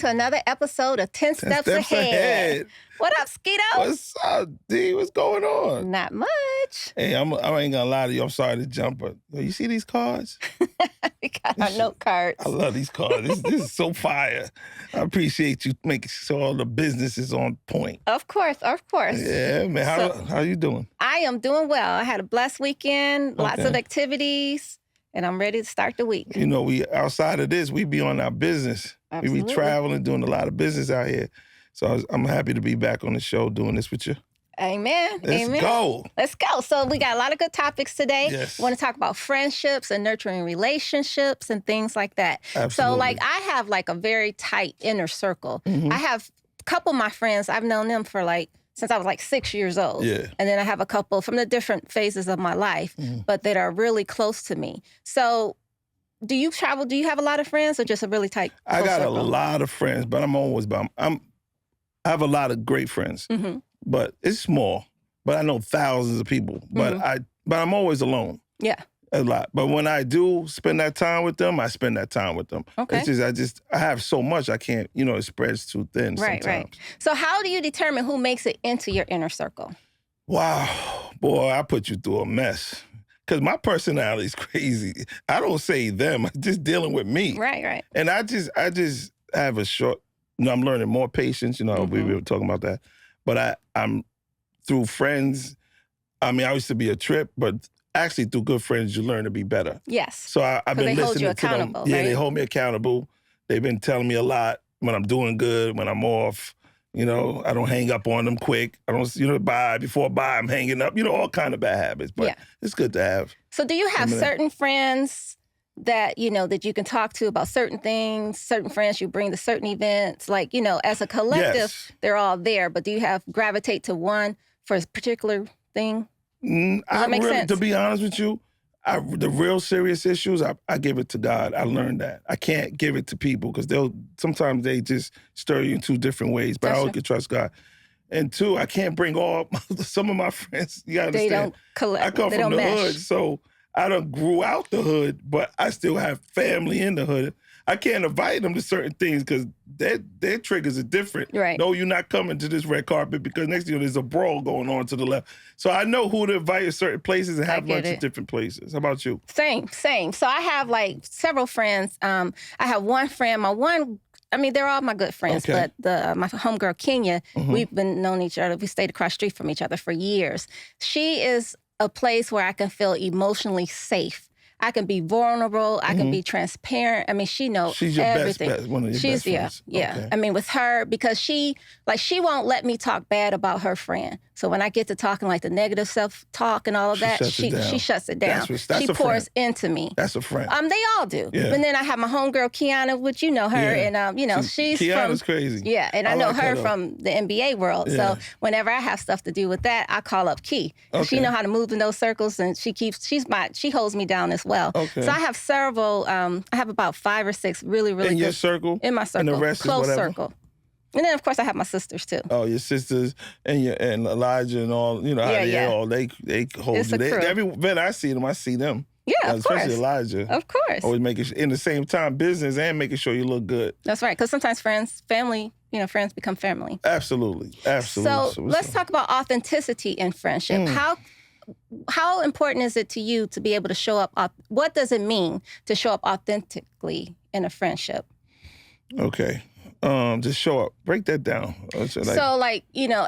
to another episode of 10 Steps Ahead. What up, Skido? What's up, D? What's going on? Not much. Hey, I ain't gonna lie to you. I'm sorry to jump, but you see these cards? We got our note cards. I love these cards. This is so fire. I appreciate you making sure all the business is on point. Of course. Yeah, man. How you doing? I am doing well. I had a blessed weekend, lots of activities, and I'm ready to start the week. You know, we outside of this, we be on our business. Absolutely. We be traveling, doing a lot of business out here. So I'm happy to be back on the show doing this with you. Amen. Let's go. Let's go. So we got a lot of good topics today. Yes. We want to talk about friendships and nurturing relationships and things like that. Absolutely. So like I have like a very tight inner circle. Mhm. I have a couple of my friends, I've known them for since I was 6 years old. Yeah. And then I have a couple from the different phases of my life, but that are really close to me. So do you travel? Do you have a lot of friends or just a really tight I got circle? a lot of friends, but I have a lot of great friends, but it's small. But I know thousands of people. But I'm always alone. Yeah. A lot. But when I do spend that time with them, I spend that time with them. Okay. It's I have so much I can't, it spreads too thin sometimes. Right. So how do you determine who makes it into your inner circle? Wow. Boy, I put you through a mess. Because my personality is crazy. I don't say them. I'm just dealing with me. Right. And I just have a short, I'm learning more patience. We were talking about that. But I'm through friends. I mean, I used to be a trip, but actually through good friends, you learn to be better. Yes. So I've been they listening hold you to accountable, them. Yeah, right? they hold me accountable. They've been telling me a lot when I'm doing good, when I'm off. I don't hang up on them quick. I don't, before I'm hanging up. All kind of bad habits, but it's good to have. So do you have certain friends that, that you can talk to about certain things, certain friends you bring to certain events? Like, as a collective, they're all there, but do you gravitate to one for a particular thing? Does that make sense? To be honest with you, the real serious issues, I give it to God. I learned that. I can't give it to people because sometimes they just stir you in two different ways, but I always can trust God. And two, I can't bring some of my friends, you gotta understand. They don't collect. I come from the hood, so I done grew out the hood, but I still have family in the hood. I can't invite them to certain things because their triggers are different. Right. No, you're not coming to this red carpet because next thing you know, there's a brawl going on to the left. So I know who to invite to certain places and have lunch at different places. How about you? Same. So I have several friends. I have one friend, they're all my good friends, but my homegirl, Kenya, we've been knowing each other. We stayed across the street from each other for years. She is a place where I can feel emotionally safe. I can be vulnerable. I can be transparent. I mean, she knows She's your everything. one of your best friends. Yeah. Okay. I mean, with her, because she won't let me talk bad about her friend. So when I get to talking the negative self-talk and all of that, she shuts it down. That's she a pours friend. into me. That's a friend. They all do. Yeah. And then I have my homegirl, Kiana, which you know her. Yeah. And, she's Kiana's crazy. Yeah, and I know like her though. from the NBA world. Yeah. So whenever I have stuff to do with that, I call up Key. Okay. She know how to move in those circles, and she holds me down as well. Okay. So I have several, I have about 5 or 6 really, really in good. your circle? In my circle. And the rest close is whatever? circle. And then, of course, I have my sisters, too. Oh, your sisters and Elijah and all, they hold It's you. a crew. Every event I see them. Yeah, of especially course. Elijah. Of course. Always making in the same time business and making sure you look good. That's right, because sometimes friends become family. Absolutely. So let's talk about authenticity in friendship. How important is it to you to be able to show up? What does it mean to show up authentically in a friendship? Okay. Just show up. Break that down.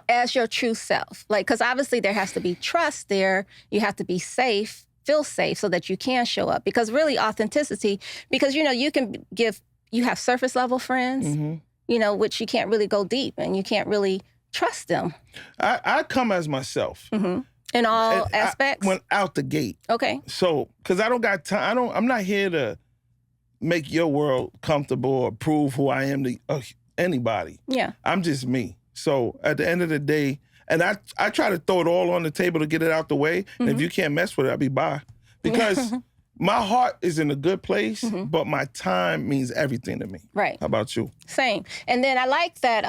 As your true self. Because obviously there has to be trust there. You have to be safe, feel safe so that you can show up. Because really authenticity, because, you have surface level friends, which you can't really go deep and you can't really trust them. I come as myself. In all aspects? I went out the gate. Okay. So, because I don't got time. I'm not here to make your world comfortable or prove who I am to anybody. Yeah. I'm just me. So at the end of the day, and I try to throw it all on the table to get it out the way. And if you can't mess with it, I'll be bye. Because my heart is in a good place, but my time means everything to me. Right. How about you? Same. And then I like that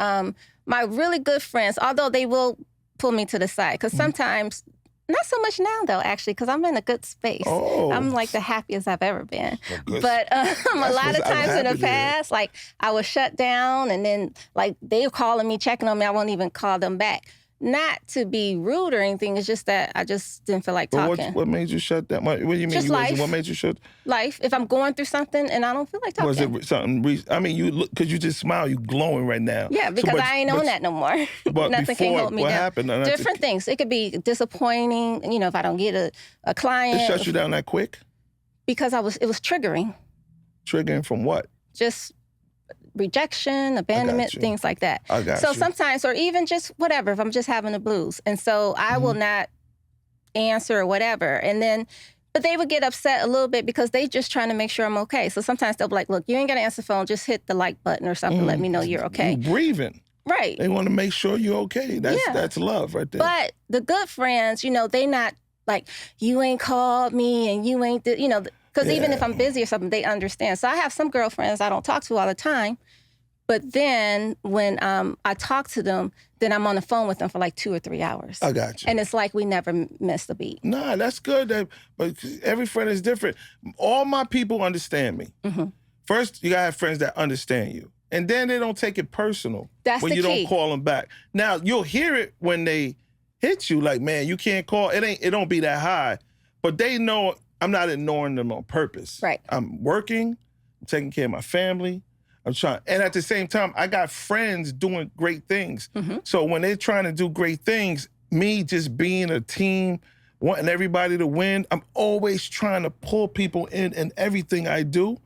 my really good friends, although they will pull me to the side, because sometimes Not so much now, though, actually, because I'm in a good space. Oh. I'm like the happiest I've ever been. Well, but a lot of times in the past, like I was shut down and then like they were calling me, checking on me. I won't even call them back. Not to be rude or anything. It's just that I just didn't feel like talking. What made you shut down? What do you mean? Just life. What made you shut? Life. If I'm going through something and I don't feel like talking. Was it something? I mean, you look because you just smile. You glowing right now. Yeah, because I ain't on that no more. But Nothing can hold me what down. happened? Different things. It could be disappointing. You know, if I don't get a client. It shut you down that quick? Because it was triggering. Triggering from what? Just rejection, abandonment, things like that. I got you. Sometimes, or even just whatever, if I'm just having the blues. And so I will not answer or whatever. And then, but they would get upset a little bit because they just trying to make sure I'm okay. So sometimes they'll be like, look, you ain't got to answer the phone. Just hit the like button or something. Let me know you're okay. You breathing. Right. They want to make sure you're okay. That's love right there. But the good friends, you know, they not like, you ain't called me and you ain't, you know, because even if I'm busy or something, they understand. So I have some girlfriends I don't talk to all the time. But then when I talk to them, then I'm on the phone with them for like 2 or 3 hours. I got you. And it's like we never missed a beat. Nah, that's good. But every friend is different. All my people understand me. Mm-hmm. First, you got to have friends that understand you. And then they don't take it personal when you don't call them back. Now, you'll hear it when they hit you like, man, you can't call. It don't be that high. But they know I'm not ignoring them on purpose. Right. I'm working, I'm taking care of my family. I'm trying, and at the same time, I got friends doing great things. Mm-hmm. So when they're trying to do great things, me just being a team, wanting everybody to win, I'm always trying to pull people in everything I do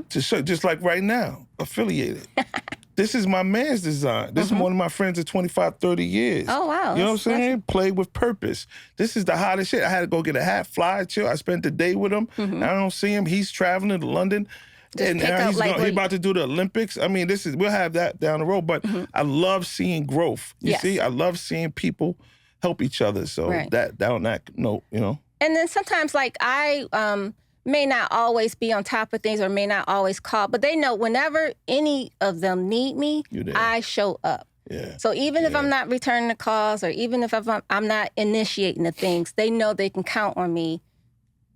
to show, just like right now, affiliated. This is my man's design. This is one of my friends of 25, 30 years. Oh, wow. You know what I'm saying? Play with purpose. This is the hottest shit. I had to go get a hat, fly, chill. I spent the day with him. I don't see him. He's traveling to London. And now he's about to do the Olympics. I mean, we'll have that down the road. But I love seeing growth. You see, I love seeing people help each other. So that on that note, you know. And then sometimes, like I may not always be on top of things or may not always call, but they know whenever any of them need me, I show up. Yeah. So even if I'm not returning the calls or even if I'm not initiating the things, they know they can count on me.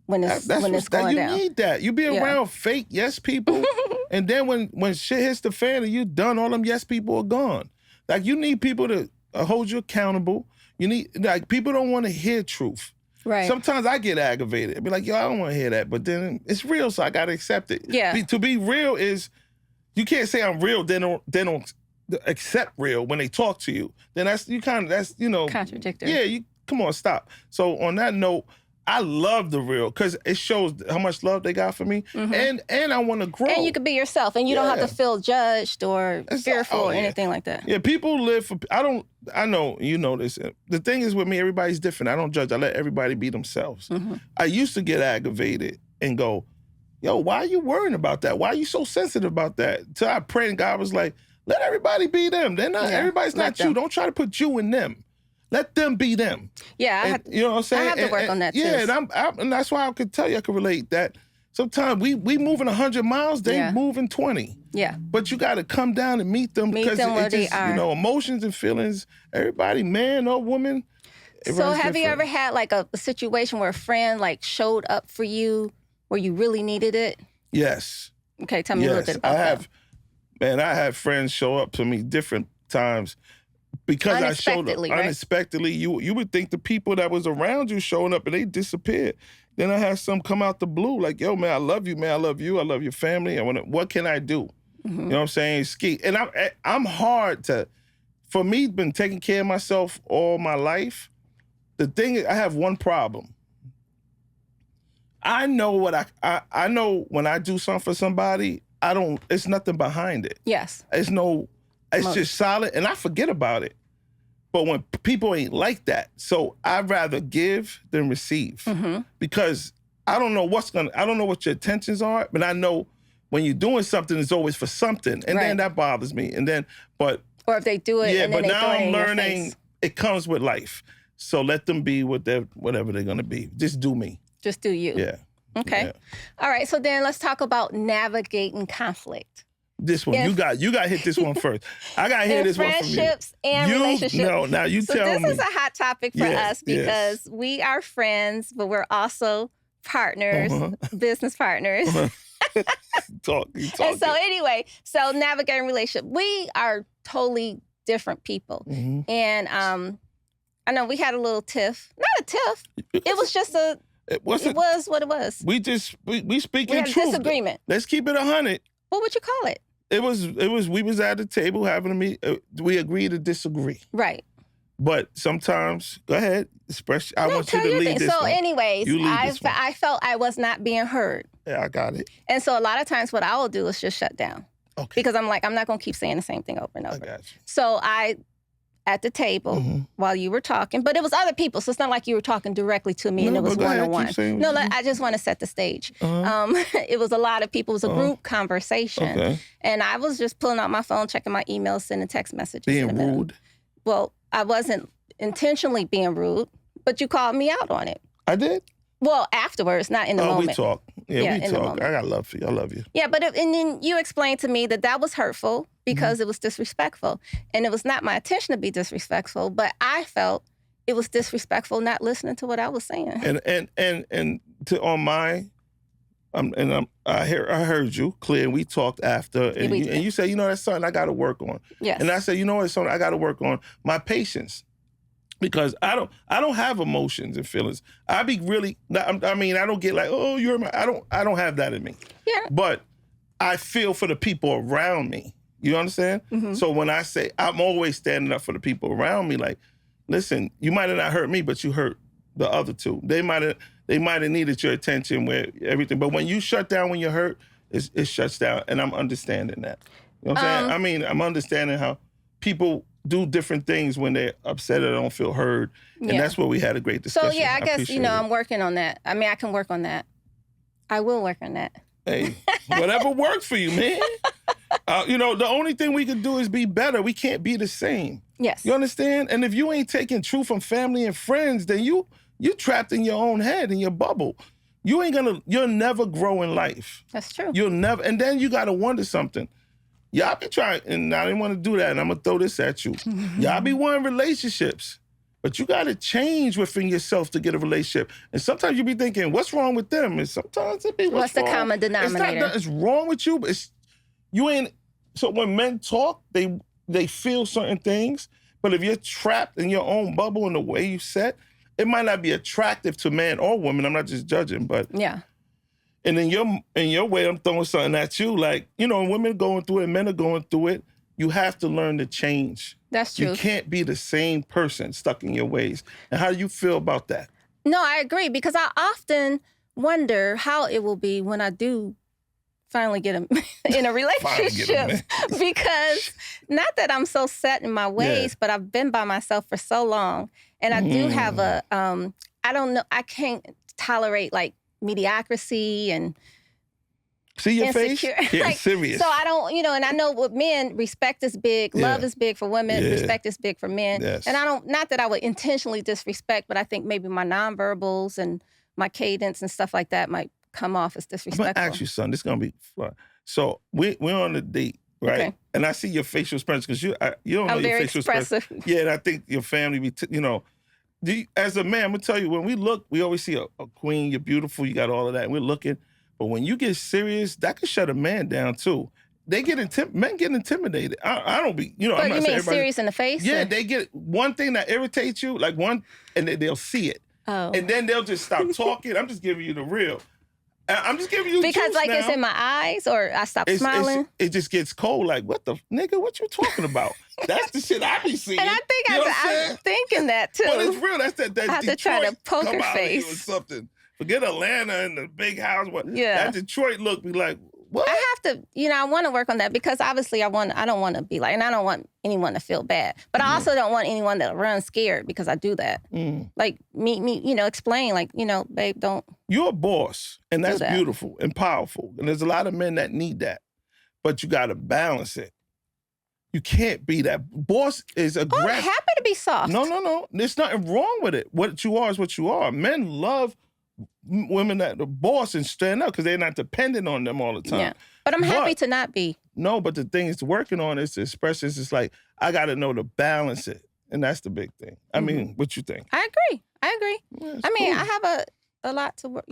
When it's going down. You need that. You be around fake yes people, and then when shit hits the fan and you done, all them yes people are gone. Like, you need people to hold you accountable. You need, like, people don't want to hear truth. Right. Sometimes I get aggravated. I'd be like, yo, I don't want to hear that. But then it's real, so I got to accept it. Yeah. To be real is, you can't say I'm real, then don't accept real when they talk to you. Then that's contradictory. Yeah, come on, stop. So on that note, I love the real because it shows how much love they got for me, and I want to grow. And you can be yourself, and you don't have to feel judged or fearful or anything like that. Yeah, people live for. I know you know this. The thing is with me, everybody's different. I don't judge. I let everybody be themselves. I used to get aggravated and go, "Yo, why are you worrying about that? Why are you so sensitive about that?" Till I prayed, and God was like, "Let everybody be them. They're not. Everybody's not you. Don't try to put you in them." Let them be them. Yeah, you know what I'm saying? I have to work on that too. Yeah, and that's why I could tell you, I could relate that. Sometimes we moving 100 miles, they moving 20. Yeah. But you got to come down and meet them because where they are. You know, emotions and feelings. Everybody, man or woman. So have you ever had like a situation where a friend like showed up for you where you really needed it? Yes. Okay, tell me a little bit about that. Man, I have friends show up to me different times. Because I showed up unexpectedly, you would think the people that was around you showing up and they disappeared. Then I had some come out the blue, like, yo, man, I love you, man, I love you, I love your family. What can I do? You know what I'm saying? Ski. And I'm hard to, for me, been taking care of myself all my life. The thing is, I have one problem. I know what I know when I do something for somebody, it's nothing behind it. Yes. It's just solid, and I forget about it. But when people ain't like that, so I'd rather give than receive because I don't know what your intentions are, but I know when you're doing something, it's always for something, and then that bothers me. And then, or if they do it, and then but they now throw it I'm in your learning face. It comes with life. So let them be whatever they're gonna be. Just do me. Just do you. Yeah. Okay. Yeah. All right. So then let's talk about navigating conflict. This one, you got to hit this one first. I got to hear this one from you. Friendships and relationships. No, now you tell me. So this is a hot topic for us because we are friends, but we're also partners, business partners. Talk. And so anyway, so navigating relationship, we are totally different people. And I know we had a little tiff. Not a tiff. It was just a... It was what it was. We speak in truth. We had a disagreement. Let's keep it 100. What would you call it? We was at the table having a meeting. We agreed to disagree. Right. But sometimes, go ahead, express. I want you to lead this So one. anyways, I felt I was not being heard. Yeah, I got it. And so a lot of times what I will do is just shut down. Okay. Because I'm like, I'm not going to keep saying the same thing over and over. I got you. So at the table while you were talking, but it was other people, so it's not like you were talking directly to me and it was one-on-one. No, I just want to set the stage. It was a lot of people. It was a group conversation. Okay. And I was just pulling out my phone, checking my emails, sending text messages. Being rude? Well, I wasn't intentionally being rude, but you called me out on it. I did? Well, afterwards, not in the moment. We talk. Yeah, we talk. I got love for you. I love you. Yeah, but and then you explained to me that was hurtful because it was disrespectful. And it was not my intention to be disrespectful, but I felt it was disrespectful not listening to what I was saying. And to on my... I heard you clear, and we talked after, and you said, that's something I got to work on. Yes. And I said, it's something I got to work on, my patience, because I don't have emotions and feelings. I be really, I don't get like, oh, you're my, I don't have that in me. Yeah. But I feel for the people around me. You understand? So when I say, I'm always standing up for the people around me, like, listen, you might have not hurt me, but you hurt the other two. They might have needed your attention with everything. But when you shut down when you're hurt, it shuts down. And I'm understanding that. You know what I'm saying? I'm understanding how people do different things when they're upset or don't feel heard. And that's where we had a great discussion. So, I guess, I'm working on that. I mean, I can work on that. I will work on that. Hey, whatever works for you, man. The only thing we can do is be better. We can't be the same. Yes. You understand? And if you ain't taking truth from family and friends, then you're trapped in your own head, in your bubble. You'll never grow in life. That's true. You'll never, and then you gotta wonder something. Y'all be trying, and I didn't want to do that, and I'm gonna throw this at you. Y'all be wanting relationships, but you gotta change within yourself to get a relationship. And sometimes you be thinking, what's wrong with them? And sometimes it be, what's the common denominator? It's wrong with you, but you ain't, so when men talk, they feel certain things, but if you're trapped in your own bubble in the way you set, it might not be attractive to man or woman. I'm not just judging, but yeah. And in your way, I'm throwing something at you. Like, women are going through it, men are going through it. You have to learn to change. That's true. You can't be the same person stuck in your ways. And how do you feel about that? No, I agree, because I often wonder how it will be when I do finally get in a relationship. Because not that I'm so set in my ways, but I've been by myself for so long. And I do have I don't know, I can't tolerate like mediocrity and see your face? Yeah, serious. So I don't, and I know with men, respect is big, love is big for women, respect is big for men. Yes. And not that I would intentionally disrespect, but I think maybe my nonverbals and my cadence and stuff like that might come off as disrespectful. I'm gonna ask you something. This is gonna be fun. So we're on a date, right? Okay. And I see your facial expression because you don't know your facial expression. Yeah, and I think your family be, as a man, I'm gonna tell you, when we look, we always see a queen. You're beautiful. You got all of that. And we're looking, but when you get serious, that can shut a man down too. Men get intimidated. I don't be, But I'm not you mean serious in the face? Yeah, they get one thing that irritates you, like one, and they'll see it. Oh. And then they'll just stop talking. I'm just giving you the real. I'm just giving you because like now. it's in my eyes, or I stop smiling. It just gets cold. Like, what the nigga? What you talking about? That's the shit I be seeing. And I think I'm thinking that too. But it's real. That's that. I have Detroit to try to poker face or something. Forget Atlanta and the big house. Yeah. That Detroit look be like, what? I have to, I want to work on that because obviously I don't want to be like, and I don't want anyone to feel bad, but I also don't want anyone to run scared because I do that. Like me, explain like, babe, don't. You're a boss, and that's beautiful and powerful. And there's a lot of men that need that, but you got to balance it. You can't be that. Boss is aggressive. Oh, I'm happy to be soft. No. There's nothing wrong with it. What you are is what you are. Men love women that are boss and stand up because they're not dependent on them all the time. Yeah. But I'm happy to not be. No, but the thing is working on is to express this. It's like, I got to know to balance it. And that's the big thing. I mean, what you think? I agree. Yeah, I mean, cool. I have a lot to work,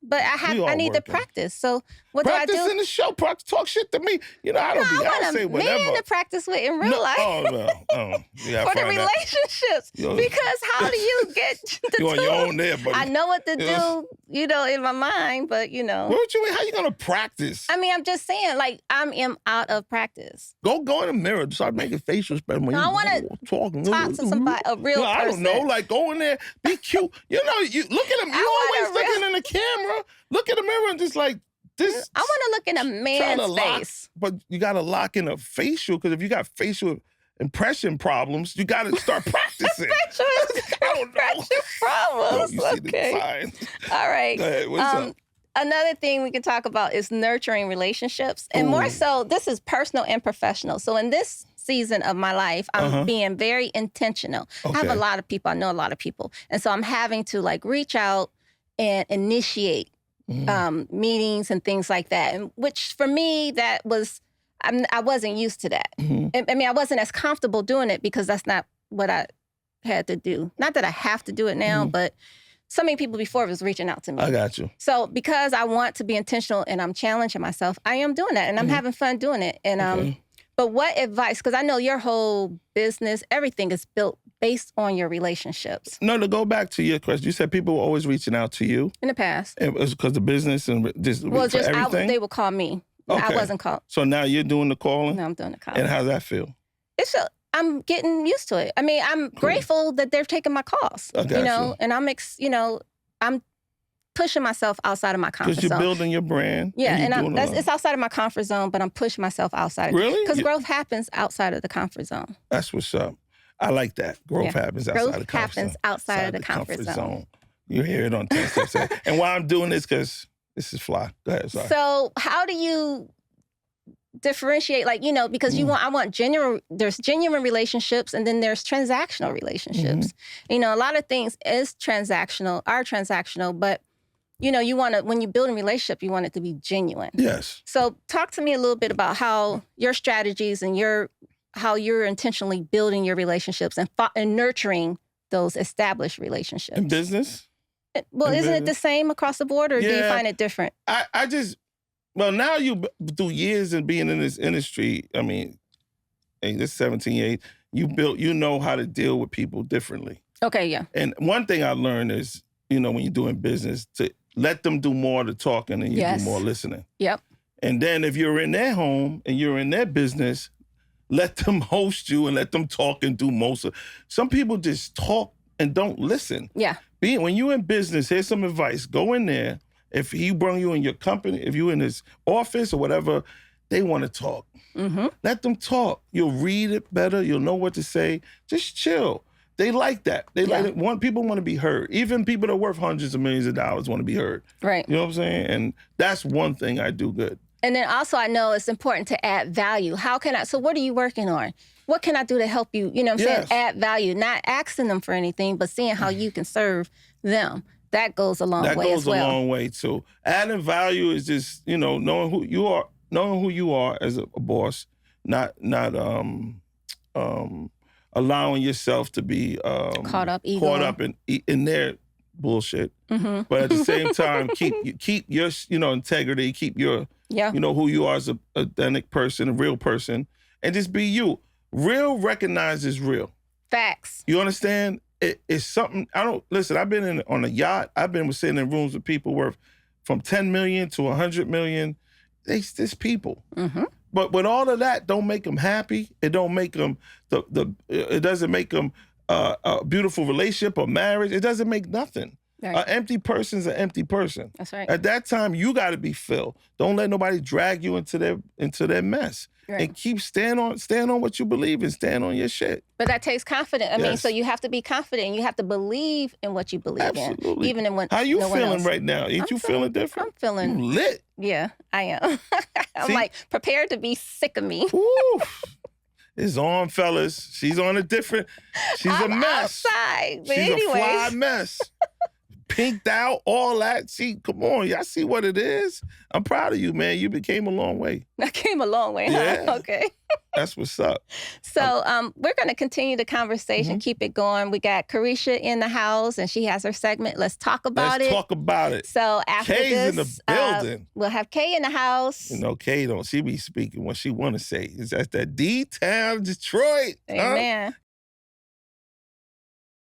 but I need to working. practice. So what Practice do I do? in the show. Talk shit to me. I don't be. I'll say whatever. Man to practice with in real life. Oh, no. For the relationships. Because how do you get the You're on your own there, buddy. I know what to do, in my mind, but What you mean? How you gonna practice? I mean, I'm just saying, like, I am out of practice. Go in the mirror. Start making facial expressions. I want to talk to somebody, a real person. I don't know. Like, go in there, be cute. You look at him. You always looking in the camera. Look at the mirror and just like this. I want to look in a man's face. But you got to lock in a facial, because if you got facial impression problems, you got to start practicing. Facial impression problems. No, you see okay. the signs. All right. Go ahead. What's up? Another thing we can talk about is nurturing relationships. And more so, this is personal and professional. So in this season of my life, I'm being very intentional. Okay. I have a lot of people. I know a lot of people. And so I'm having to reach out and initiate meetings and things like that. And which for me, that was, I wasn't used to that. I mean, I wasn't as comfortable doing it because that's not what I had to do. Not that I have to do it now, but so many people before was reaching out to me. I got you. So because I want to be intentional and I'm challenging myself, I am doing that and I'm having fun doing it. And but what advice? Because I know your whole business, everything is built based on your relationships. No, to go back to your question, you said people were always reaching out to you in the past. It was because of business and just everything. They would call me. Okay. I wasn't called. So now you're doing the calling. No, I'm doing the calling. And how's that feel? I'm getting used to it. I mean, I'm grateful that they're taking my calls. I got you. And I'm pushing myself outside of my comfort zone. Because you're building your brand. Yeah, and it's outside of my comfort zone, but I'm pushing myself outside. Really? Because growth happens outside of the comfort zone. That's what's up. I like that. Growth happens outside of the comfort zone. Growth happens outside of the comfort zone. You hear it on 10 steps. And why I'm doing this, because this is fly. Go ahead, sorry. So how do you differentiate, because there's genuine relationships and then there's transactional relationships. A lot of things are transactional, but you want to, when you build a relationship, you want it to be genuine. Yes. So talk to me a little bit about how your strategies and how you're intentionally building your relationships and nurturing those established relationships. In business? Isn't it the same across the board, or do you find it different? Now you, through years of being in this industry, I mean, this 17 years, you know how to deal with people differently. Okay, yeah. And one thing I learned is, when you're doing business, to let them do more of the talking and you do more listening. Yep. And then if you're in their home and you're in their business, let them host you and let them talk and do most of it. Some people just talk and don't listen. Yeah. When you're in business, here's some advice. Go in there. If he bring you in your company, if you're in his office or whatever, they want to talk. Let them talk. You'll read it better. You'll know what to say. Just chill. They like that. People want to be heard. Even people that are worth hundreds of millions of dollars want to be heard. Right. You know what I'm saying? And that's one thing I do good. And then also I know it's important to add value. So what are you working on? What can I do to help you, saying? Add value. Not asking them for anything, but seeing how you can serve them. That goes a long way as well. That goes a long way too. Adding value is just, knowing who you are as a boss, not allowing yourself to be caught up in their bullshit. But at the same time, keep your integrity, keep your who you are as an authentic person, a real person, and just be you. Real recognizes real. Facts. You understand? It's something. I've been on a yacht. I've been sitting in rooms with people worth from 10 million to 100 million. It's people. But with all of that, don't make them happy. It don't make them it doesn't make them a beautiful relationship or marriage. It doesn't make nothing. Right. An empty person's an empty person. That's right. At that time, you got to be filled. Don't let nobody drag you into their mess. Right. And keep stand on what you believe in. Stand on your shit. But that takes confidence. I mean, so you have to be confident. You have to believe in what you believe in, even in when How you no feeling right now? Ain't you feeling different? I'm feeling you lit. Yeah, I am. I'm prepared to be sick of me. It's on, fellas. She's on a different. She's a mess. Outside, but She's anyways. a fly mess. pinked out, all that. See, come on, y'all see what it is? I'm proud of you, man. You became a long way. I came a long way, huh? Yeah. Okay. That's what's up. So we're going to continue the conversation, keep it going. We got Carisha in the house, and she has her segment. Let's talk about it. Let's talk about it. So after Kay's this, in the building. we'll have Kay in the house. You know, Kay don't. She be speaking what she want to say. That's that D-Town Detroit. Amen. Huh?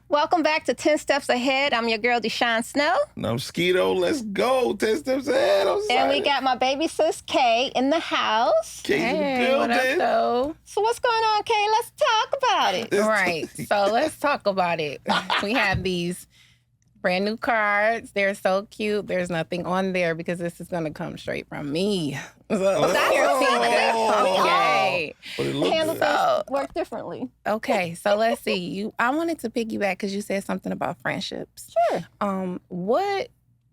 Welcome back to 10 Steps Ahead. I'm your girl, DeShawn Snow. And I'm Skido. Let's go. 10 Steps Ahead. And we got my baby sis, Kay, in the house. Kay's in the building. What up, though? So what's going on, Kay? Let's talk about it. Right. So let's talk about it. We have these brand new cards. They're so cute. There's nothing on there because this is going to come straight from me. So, okay. Handles work differently. Okay, so let's see. I wanted to piggyback because you said something about friendships. Sure. And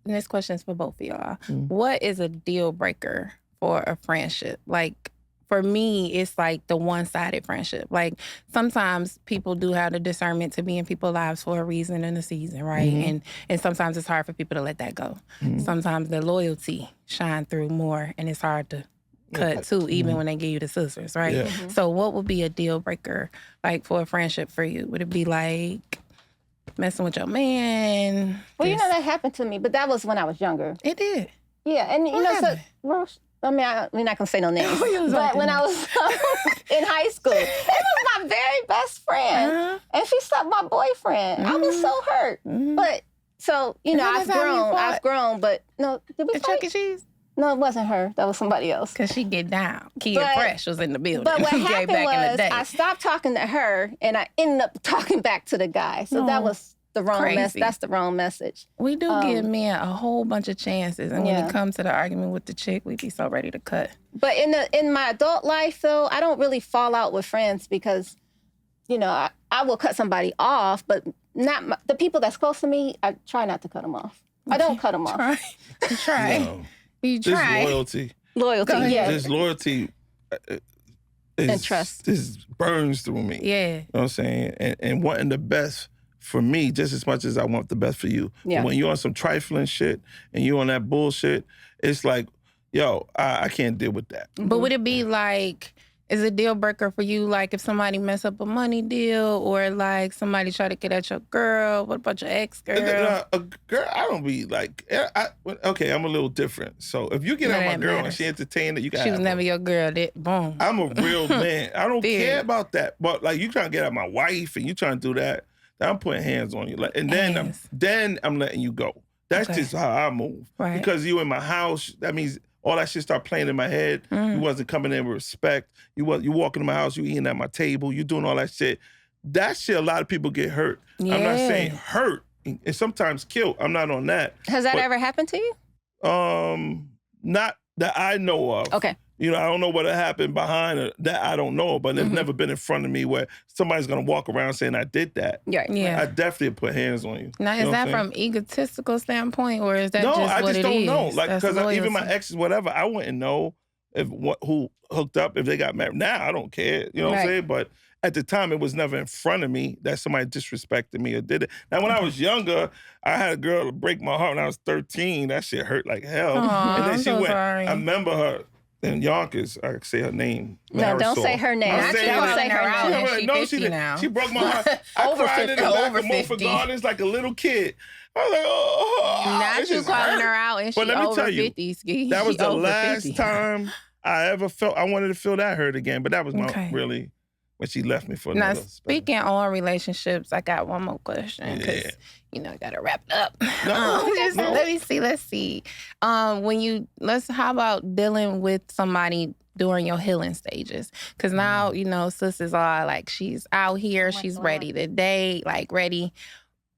this question is for both of y'all. What is a deal breaker for a friendship? Like, for me, it's like the one-sided friendship. Like, sometimes people do have the discernment to be in people's lives for a reason and a season, right? And sometimes it's hard for people to let that go. Sometimes the loyalty shine through more, and it's hard to cut too, even when they give you the scissors, right? Yeah. So what would be a deal breaker, like, for a friendship for you? Would it be like messing with your man? Well, you know, that happened to me, but that was when I was younger. It did. Yeah, and you know, so we're not going to say no names, but when I was in high school, it was my very best friend, and she slept my boyfriend. I was so hurt. But, so, you know, I've grown, but no, did we fight? Chuck E. Cheese? No, it wasn't her. That was somebody else. Because she get down. Kia Fresh was in the building. But what happened back was, in the day. I stopped talking to her, and I ended up talking back to the guy. So that was the wrong message. That's the wrong message. We do give men a whole bunch of chances, and when it comes to the argument with the chick, we be so ready to cut. But in my adult life, though, I don't really fall out with friends because, you know, I will cut somebody off, but not the people that's close to me. I try not to cut them off. I don't cut them off. Try. No. You try. This loyalty, yeah. This loyalty and trust. This burns through me. Yeah. You know what I'm saying? And wanting the best for me just as much as I want the best for you. Yeah. When you're on some trifling shit and you're on that bullshit, it's like, yo, I can't deal with that. But would it be like, is a deal breaker for you, like if somebody mess up a money deal or like somebody try to get at your girl? What about your ex-girl? A girl, I don't be like, okay, I'm a little different. So if you get at my girl and she entertained it, you got She was never your girl, boom. I'm a real man. I don't care about that. But like you trying to get at my wife and you trying to do that, I'm putting hands on you. Like, and then I'm letting you go. That's just how I move. Right. Because you in my house, that means all that shit start playing in my head. You wasn't coming in with respect. You walking in my house, you eating at my table, you doing all that shit. That shit, a lot of people get hurt. Yeah. I'm not saying hurt, and sometimes killed. I'm not on that. Has that ever happened to you? Not that I know of. Okay. You know, I don't know what happened behind it. That I don't know, but it's never been in front of me where somebody's gonna walk around saying I did that. Yeah. I definitely put hands on you. Now, is that from egotistical standpoint, or is that just what it is? No, I just don't know. Like, because even my loyalty. exes, whatever, I wouldn't know who hooked up, if they got married. Now I don't care. You know what I'm saying? But at the time, it was never in front of me that somebody disrespected me or did it. Now, when I was younger, I had a girl break my heart when I was 13. That shit hurt like hell. Aww, and then sorry. I remember her. In Yonkers, I could say her name. No, don't say her name. Don't say her name. She's 50 now. She broke my heart. I cried in the back of Mofa Gardens like a little kid. I was like, oh. Not you calling her out and she over 50, Ski. That was the last time I ever felt, I wanted to feel that hurt again. But that was my really, when she left me for another. Now, speaking on relationships, I got one more question. Because, you know, I got to wrap it up. Let's see. How about dealing with somebody during your healing stages? Because now, you know, sis is all like, she's out here, she's ready to date, like ready.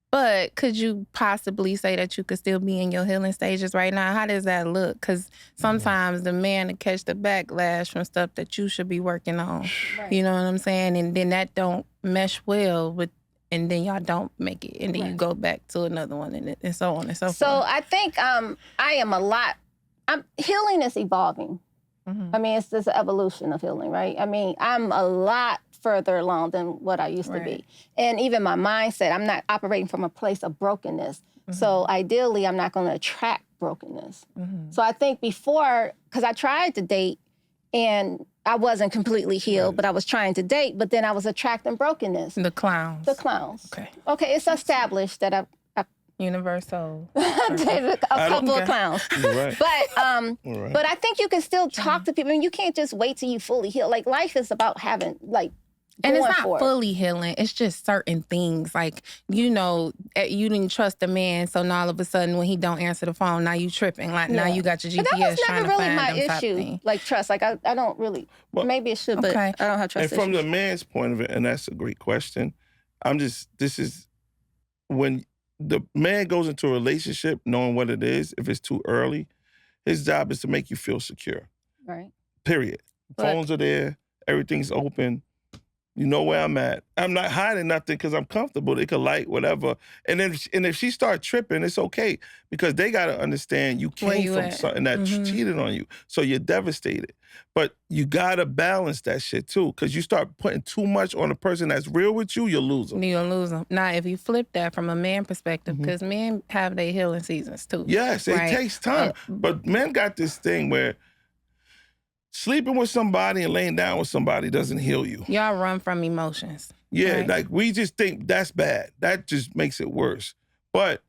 But could you possibly say that you could still be in your healing stages right now? How does that look? Because sometimes the man to catch the backlash from stuff that you should be working on. Right. You know what I'm saying? And then that don't mesh well with, and then y'all don't make it. And then you go back to another one and so on and so forth. So I think healing is evolving. I mean, it's this evolution of healing, right? I mean, I'm a lot further along than what I used to be. And even my mindset, I'm not operating from a place of brokenness. So ideally, I'm not going to attract brokenness. So I think before, because I tried to date and I wasn't completely healed, but I was trying to date, but then I was attracting brokenness. The clowns. The clowns. Okay. Okay, it's established that I Universal. dated a couple of clowns. Right. But I think you can still talk to people. I mean, you can't just wait till you fully heal. Like, life is about having, like, and it's going not for it. fully healing. It's just certain things. Like, you know, you didn't trust a man, so now all of a sudden when he don't answer the phone, now you tripping. Like, now you got your GPS But that was trying never to really find my them type issue. thing. Like, trust. Like, I don't really, maybe it should, but Okay. I don't have trust And from issues. the man's point of it, and that's a great question, this is when the man goes into a relationship knowing what it is, if it's too early, his job is to make you feel secure. Right. Period. Phones are there. Everything's open. You know where I'm at. I'm not hiding nothing because I'm comfortable. They could like whatever. And if she start tripping, it's okay because they got to understand you came from something that cheated on you. So you're devastated. But you got to balance that shit too because you start putting too much on a person that's real with you, you'll lose them. You'll lose them. Now, if you flip that from a man perspective, because men have their healing seasons too. Yes, it takes time. But men got this thing where sleeping with somebody and laying down with somebody doesn't heal you. Y'all run from emotions. Yeah, right? like we just think that's bad. That just makes it worse. But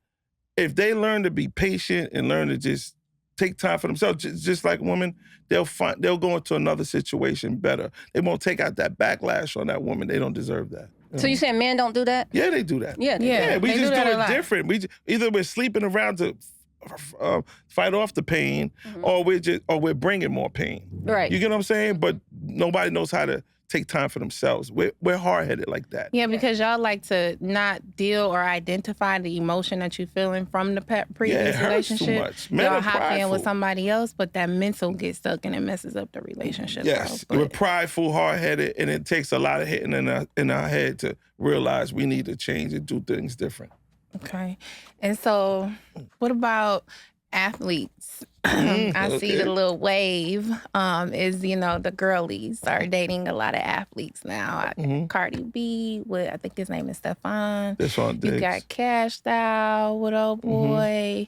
if they learn to be patient and learn to just take time for themselves, just like women, they'll go into another situation better. They won't take out that backlash on that woman. They don't deserve that. So you saying men don't do that? Yeah, they do that. Yeah, we they just do do that it different. Either we're sleeping around to fight off the pain, or we're bringing more pain. Right. You get what I'm saying? But nobody knows how to take time for themselves. We're hard-headed like that. Yeah, because y'all like to not deal or identify the emotion that you're feeling from the previous it hurts too relationship. much. Men Y'all are hop in prideful. with somebody else, but that mental gets stuck and it messes up the relationship. Yes, bro. we're prideful, hard-headed, and it takes a lot of hitting in our head to realize we need to change and do things different. Okay. And so what about athletes? I see the little wave is, the girlies are dating a lot of athletes now. Cardi B, I think his name is Stefan. DeShawn. You got Cashed Out with old boy.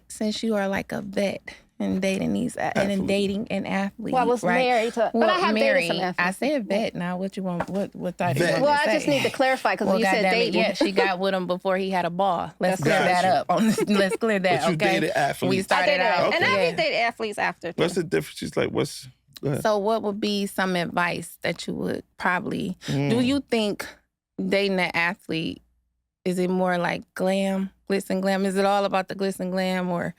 Since you are like a vet and dating and dating an athlete. Well, I was married to, but I have dated some athletes. I said vet. Now, what you want? What thought you want Well, to say? I just need to clarify because you said dating. Yeah, she got with him before he had a ball. Let's clear that up. Let's clear that. But you okay. dated athletes. We started out, and I did date athletes after. What's the difference? She's like, what's? Go ahead. So, what would be some advice that you would probably? Do you think dating an athlete is it more like glitz and glam? Is it all about the glitz and glam, or?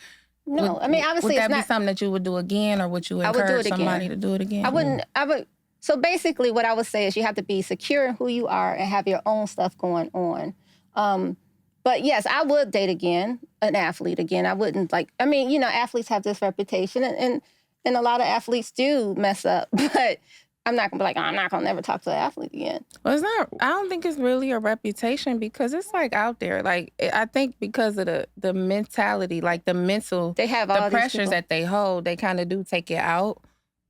No, I mean, obviously, would that it's be not something that you would do again, or would you I would do encourage it again. somebody to do it again? I wouldn't. I would. So basically, what I would say is you have to be secure in who you are and have your own stuff going on. But yes, I would date again, an athlete again. I wouldn't athletes have this reputation, and a lot of athletes do mess up. But I'm not gonna be like, I'm not gonna never talk to an athlete again. Well, it's not. I don't think it's really a reputation because it's like out there. Like I think because of the mentality, like the mental, They have all the these pressures people. that they hold. They kind of do take it out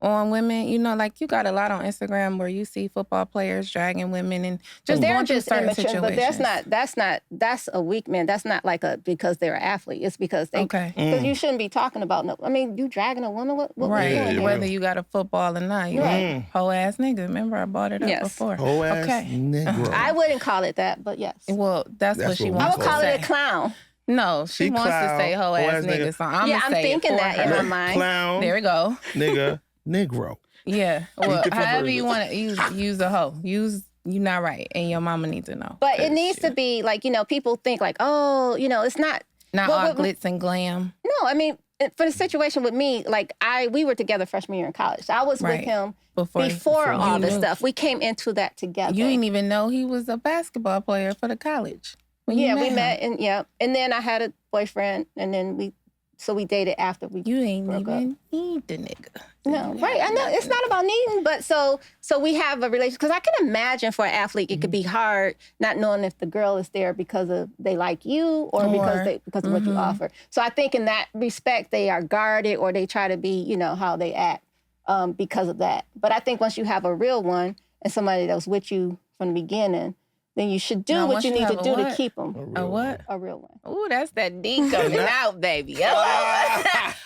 on women. Like you got a lot on Instagram where you see football players dragging women and just They're going through just certain immature, situations. but that's a weak man. That's not like because they're an athlete. It's because they because you shouldn't be talking about no. I mean, you dragging a woman. What Right, we doing here? whether you got a football or not. You Right. whole ass nigga. Remember I brought it up before. Whole ass Negro. I wouldn't call it that, but yes. Well, that's what she what we wants I would to call say. it a clown. No, she wants to say whole ass nigga. So I'm Yeah, gonna I'm say thinking it for that her. in my mind. Clown. There we go. Nigga. Negro. Yeah. Well, different however you versions. want to use a hoe. You not right, and your mama needs to know. But it needs to be like, people think like, oh, it's not. Not Well, all glitz and glam. No, I mean, for the situation with me, like we were together freshman year in college. I was with Right. him Before all you this knew. stuff. We came into that together. You didn't even know he was a basketball player for the college. When you we him. met and then I had a boyfriend and then we dated after we You ain't broke even up. need the nigga. No, right. I know it's not about needing, but so we have a relationship. Because I can imagine for an athlete, it could be hard not knowing if the girl is there because they like you or because of what you offer. So I think in that respect, they are guarded or they try to be, how they act because of that. But I think once you have a real one and somebody that was with you from the beginning, then you should do what you need to do to keep them. A what? A real one. Ooh, that's that D coming out, baby.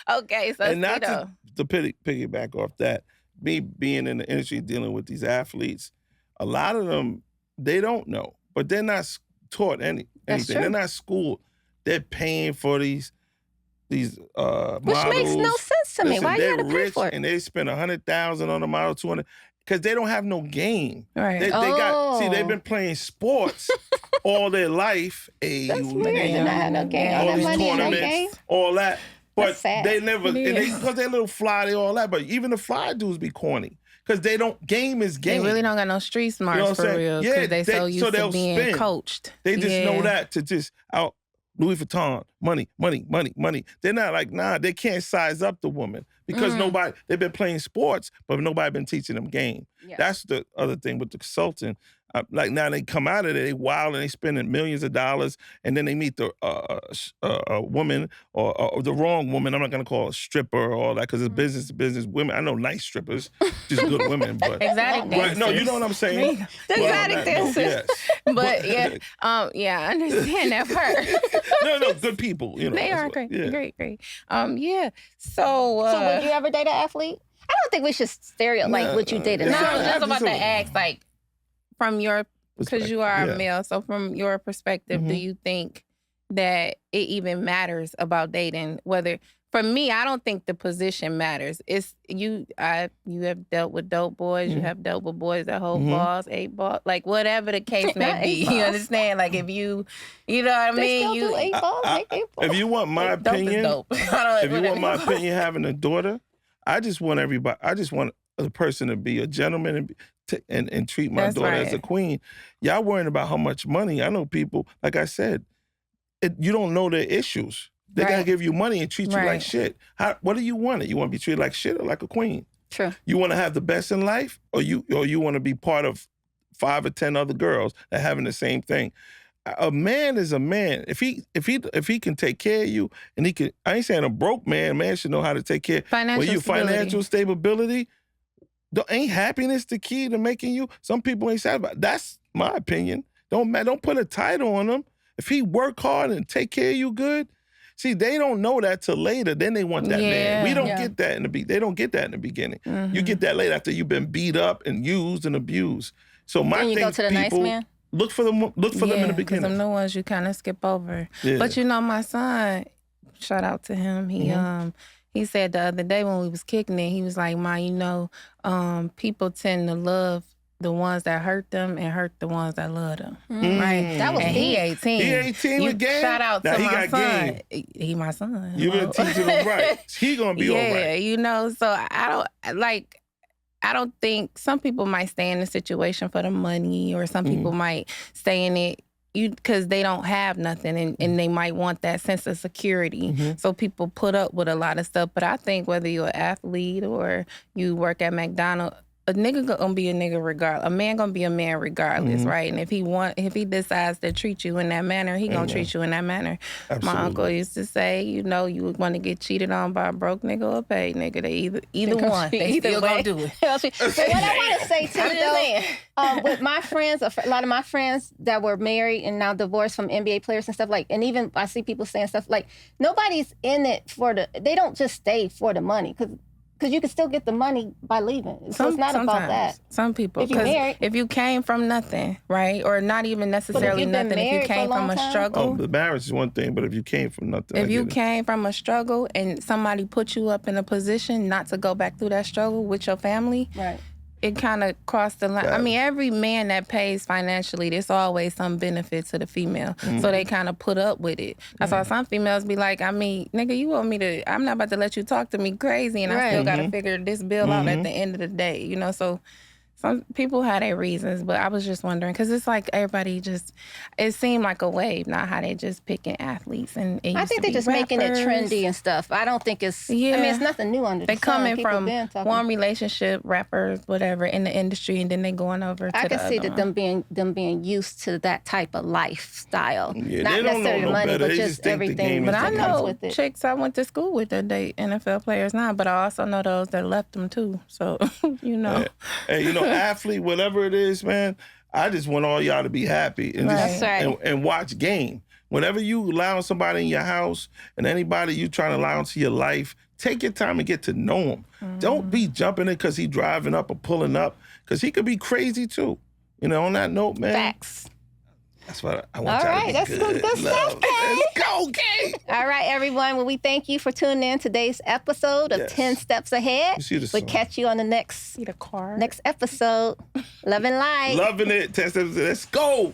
Okay, so and not to piggyback off that, me being in the industry dealing with these athletes, a lot of them, they don't know, but they're not taught anything. They're not schooled. They're paying for these models. Which makes no sense to me. Why you gotta pay for it? And they spend $100,000 on a model, $200,000, because they don't have no game. Right. They've been playing sports all their life. That's weird. They not have no game. All these tournaments, all that. But they never, because they're a little fly, they all that. But even the fly dudes be corny. Because game is game. They really don't got no street smarts for real. Yeah, they so used to being spin. Coached. They just know that to just out Louis Vuitton, money. They're not like, they can't size up the woman because they've been playing sports, but nobody been teaching them game. Yeah. That's the other thing with the consulting. Like now they come out of it, they wild and they spending millions of dollars, and then they meet the a woman or the wrong woman. I'm not gonna call her a stripper or all that because it's business to business. Women, I know nice strippers, just good women, but exotic dancers. No, you know what I'm saying? Exotic dancers. But yeah, I understand that part. No, good people. You know, they are great. Yeah. Great. Yeah. So would you ever date an athlete? I don't think we should like what you dated. No, I was about to ask, like, from your, because you are a male, so from your perspective, do you think that it even matters about dating? For me, I don't think the position matters. It's you have dealt with dope boys, you have dealt with boys that hold balls, 8 balls, like whatever the case may be. You understand? Like if you know what I mean? You 8 balls, make 8 balls. If you want my opinion, if you want my opinion, having a daughter, I just want a person to be a gentleman and treat my daughter as a queen. Y'all worrying about how much money. I know people, like I said, you don't know their issues. They gotta give you money and treat you like shit. What do you want? You want to be treated like shit or like a queen? True. You want to have the best in life, or you want to be part of 5 or 10 other girls that having the same thing? A man is a man. If he can take care of you, and he can, I ain't saying a broke man should know how to take care. Financial stability. Ain't happiness the key to making you? Some people ain't satisfied. That's my opinion. Don't put a title on them. If he work hard and take care of you good, see, they don't know that till later. Then they want that man. We don't get that in the They don't get that in the beginning. You get that later after you've been beat up and used and abused. So my thing, go to the nice man. Look for them in the beginning. Because them the ones you kind of skip over. Yeah. But you know, my son, shout out to him. He said the other day when we was kicking it, he was like, Ma, you know, people tend to love the ones that hurt them and hurt the ones that love them. Right? That was he 18. He 18 with game? Shout out to my son. Game. He my son. You been teaching him right. He gonna be all right. Yeah, you know, so I don't think some people might stay in the situation for the money, or some people might stay in it because they don't have nothing and they might want that sense of security. So people put up with a lot of stuff. But I think whether you're an athlete or you work at McDonald's, a nigga gonna be a nigga regardless. A man gonna be a man regardless, right? And if he decides to treat you in that manner, he gonna treat you in that manner. Absolutely. My uncle used to say, you know, you want to get cheated on by a broke nigga or a paid nigga. They either one. They still gonna do it. But what I want to say too, though, with my friends, a lot of my friends that were married and now divorced from NBA players and stuff, like, and even I see people saying stuff like, nobody's in it they don't just stay for the money, because you can still get the money by leaving. So it's not about that. Some people. Because if you came from nothing, right? Or not even necessarily nothing. If you came from a struggle. The marriage is one thing, but if you came from nothing. If you came from a struggle and somebody put you up in a position not to go back through that struggle with your family. Right. It kind of crossed the line. I mean, every man that pays financially, there's always some benefit to the female. So they kind of put up with it. That's why some females be like, I mean, nigga, you want me to, I'm not about to let you talk to me crazy and I still got to figure this bill out at the end of the day, you know? So some people had their reasons, but I was just wondering, because it's like everybody just, it seemed like a wave, not how they just picking athletes. And I think they're just making it trendy and stuff. I don't think it's, I mean, it's nothing new under the sun. They coming from one relationship, rappers, whatever, in the industry, and then they going over to I the can see that them being used to that type of lifestyle. Yeah, not necessarily no money, better. but just everything but I that know comes with it. Chicks I went to school with that date NFL players now, but I also know those that left them too. So, you know. Hey, you know, athlete, whatever it is, man, I just want all y'all to be happy and That's right. and watch game. Whenever you allow somebody in your house and anybody you trying to allow into your life, take your time and get to know him. Don't be jumping in because he driving up or pulling up, because he could be crazy too. You know, on that note, man. Facts. That's what I want. All right, that's good stuff, Kay. Let's go, Kay. All right, everyone. Well, we thank you for tuning in today's episode of 10 Steps Ahead. We'll catch you on the next episode. Love and light. Loving it. 10 steps. Let's go.